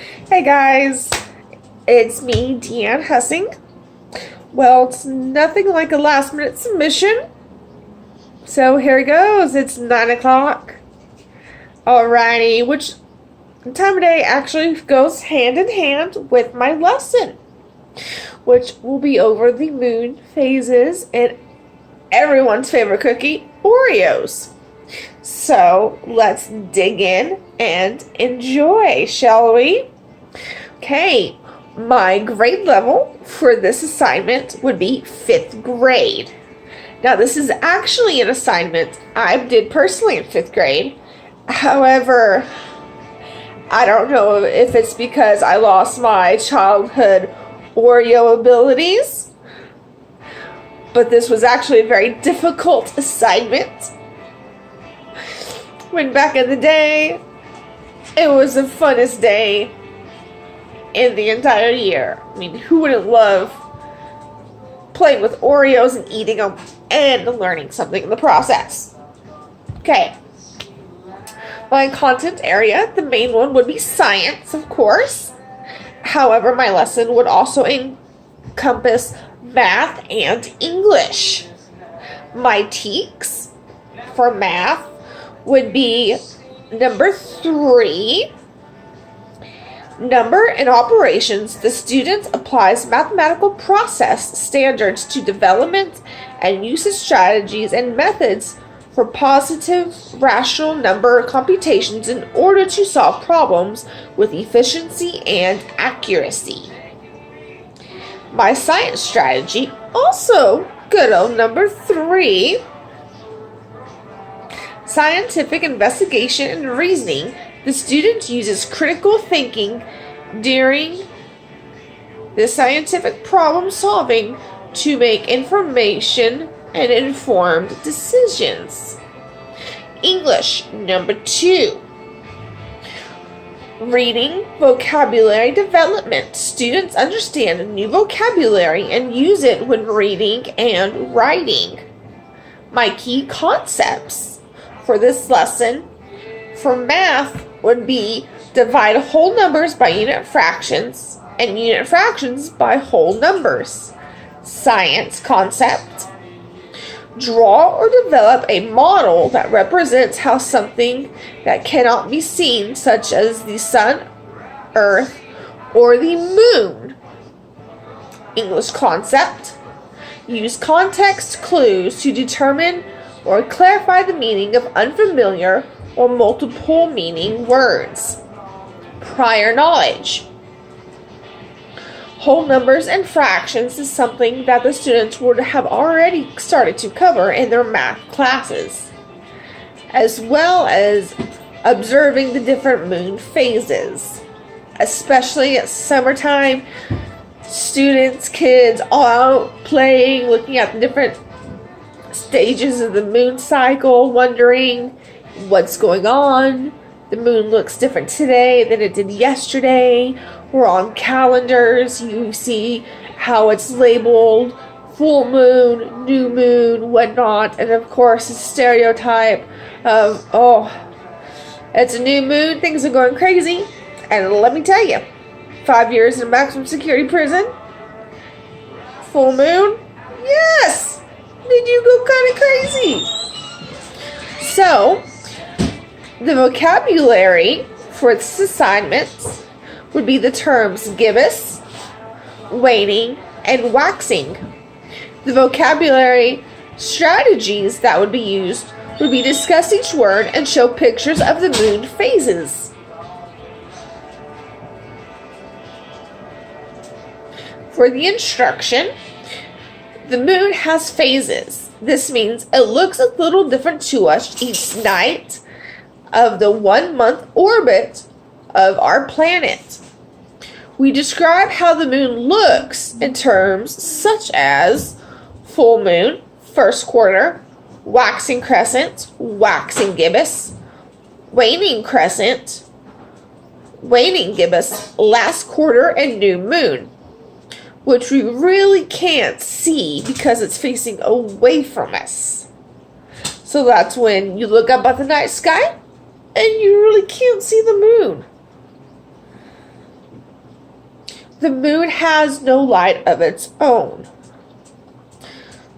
Hey guys, it's me, Deanne Hussing. Well, it's nothing like a last minute submission. So here it goes. It's 9 o'clock. Alrighty, which time of day actually goes hand in hand with my lesson, which will be over the moon phases and everyone's favorite cookie, Oreos. So let's dig in and enjoy, shall we? Okay, my grade level for this assignment would be 5th grade. Now, this is actually an assignment I did personally in 5th grade. However, I don't know if it's because I lost my childhood Oreo abilities, but this was actually a very difficult assignment. When back in the day, it was the funnest day in the entire year. I mean, who wouldn't love playing with Oreos and eating them and learning something in the process? Okay. My content area, the main one would be science, of course. However, my lesson would also encompass math and English. My TEKS for math would be number 3. Number and operations. The student applies mathematical process standards to development and usage strategies and methods for positive rational number computations in order to solve problems with efficiency and accuracy. My science strategy, also good old number 3. Scientific investigation and reasoning. The student uses critical thinking during the scientific problem solving to make information and informed decisions. English, number 2. Reading, vocabulary development. Students understand new vocabulary and use it when reading and writing. My key concepts for this lesson for math would be divide whole numbers by unit fractions and unit fractions by whole numbers. Science concept. Draw or develop a model that represents how something that cannot be seen, such as the sun, earth, or the moon. English concept. Use context clues to determine or clarify the meaning of unfamiliar or multiple meaning words. Prior knowledge. Whole numbers and fractions is something that the students would have already started to cover in their math classes, as well as observing the different moon phases, especially at summertime. Students, kids, all out playing, looking at the different stages of the moon cycle, wondering what's going on. The moon looks different today than it did yesterday. Or on calendars, you see how it's labeled full moon, new moon, whatnot. And of course, the stereotype of, oh, it's a new moon, things are going crazy. And let me tell you, 5 years in a maximum security prison, full moon, yes, did you go kind of crazy? So, the vocabulary for this assignment would be the terms gibbous, waning, and waxing. The vocabulary strategies that would be used would be discuss each word and show pictures of the moon phases. For the instruction, the moon has phases. This means it looks a little different to us each night of the 1 month orbit of our planet. We describe how the moon looks in terms such as full moon, first quarter, waxing crescent, waxing gibbous, waning crescent, waning gibbous, last quarter, and new moon, which we really can't see because it's facing away from us. So that's when you look up at the night sky and you really can't see the moon. the moon has no light of its own.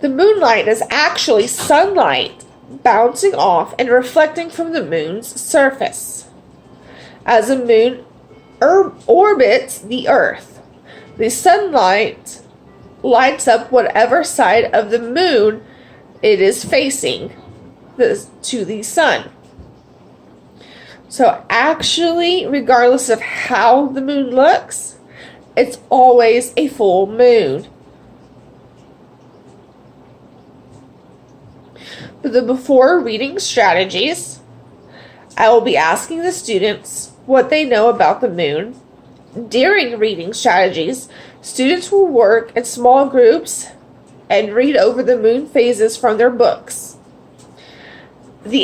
The moonlight is actually sunlight bouncing off and reflecting from the moon's surface. As the moon orbits the Earth, the sunlight lights up whatever side of the moon it is facing to the sun. So actually, regardless of how the moon looks, it's always a full moon. For the before reading strategies, I will be asking the students what they know about the moon. During reading strategies, students will work in small groups and read over the moon phases from their books.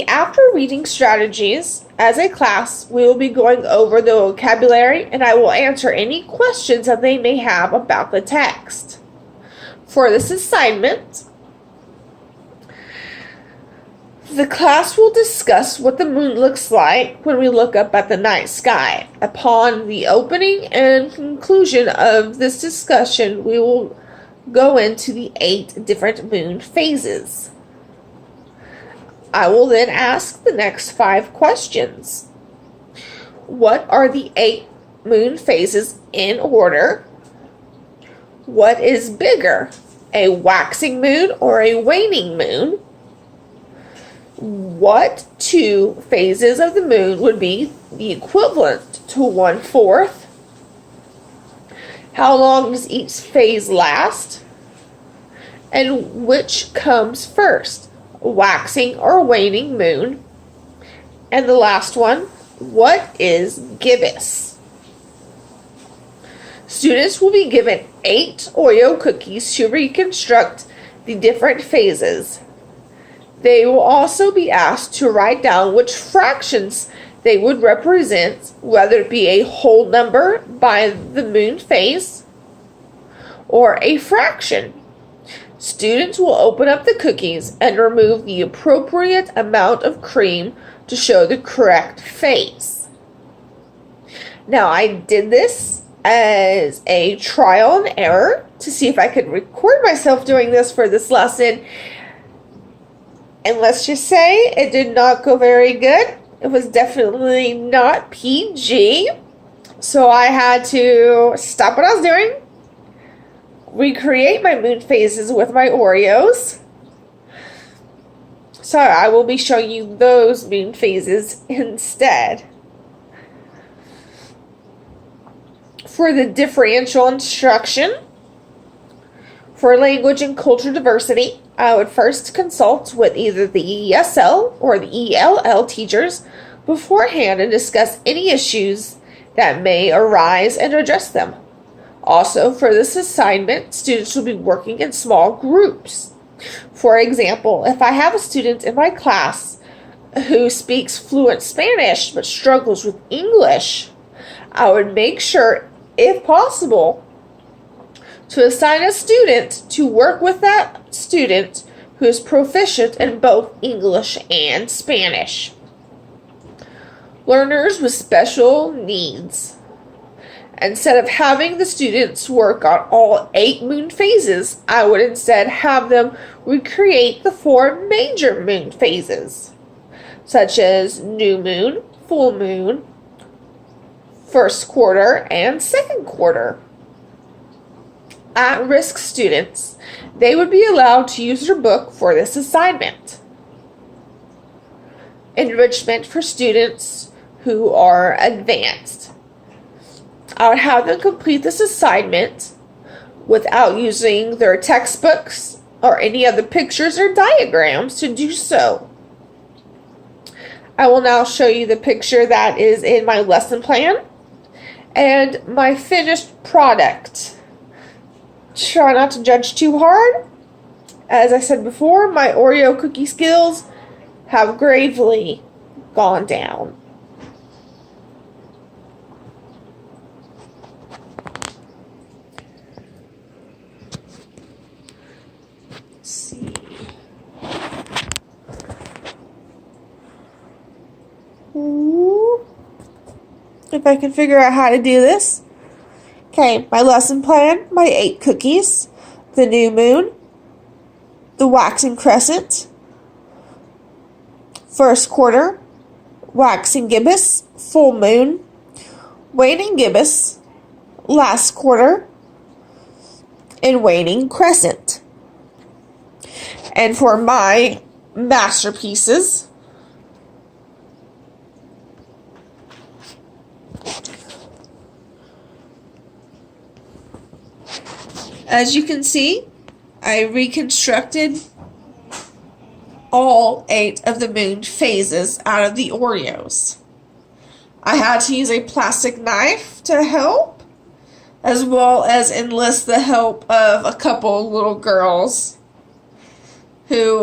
After reading strategies, as a class, we will be going over the vocabulary and I will answer any questions that they may have about the text. For this assignment, the class will discuss what the moon looks like when we look up at the night sky. Upon the opening and conclusion of this discussion, we will go into the 8 different moon phases. I will then ask the next 5 questions. What are the 8 moon phases in order? What is bigger, a waxing moon or a waning moon? What 2 phases of the moon would be the equivalent to 1/4? How long does each phase last? And which comes first, waxing or waning moon? And the last one, what is gibbous? Students will be given 8 Oreo cookies to reconstruct the different phases. They will also be asked to write down which fractions they would represent, whether it be a whole number by the moon phase or a fraction. Students will open up the cookies and remove the appropriate amount of cream to show the correct phase. Now, I did this as a trial and error to see if I could record myself doing this for this lesson. And let's just say it did not go very good. It was definitely not PG. So I had to stop what I was doing, recreate my moon phases with my Oreos. So I will be showing you those moon phases instead. For the differential instruction, for language and culture diversity, I would first consult with either the ESL or the ELL teachers beforehand and discuss any issues that may arise and address them. Also, for this assignment, students will be working in small groups. For example, if I have a student in my class who speaks fluent Spanish but struggles with English, I would make sure, if possible, to assign a student to work with that student who is proficient in both English and Spanish. Learners with special needs. Instead of having the students work on all 8 moon phases, I would instead have them recreate the 4 major moon phases, such as new moon, full moon, first quarter, and second quarter. At-risk students, they would be allowed to use their book for this assignment. Enrichment for students who are advanced. I would have them complete this assignment without using their textbooks or any other pictures or diagrams to do so. I will now show you the picture that is in my lesson plan and my finished product. Try not to judge too hard. As I said before, my Oreo cookie skills have gravely gone down. Let's see. If I can figure out how to do this. Okay, my lesson plan, my 8 cookies, the new moon, the waxing crescent, first quarter, waxing gibbous, full moon, waning gibbous, last quarter, and waning crescent. And for my masterpieces, as you can see, I reconstructed all 8 of the moon phases out of the Oreos. I had to use a plastic knife to help, as well as enlist the help of a couple little girls who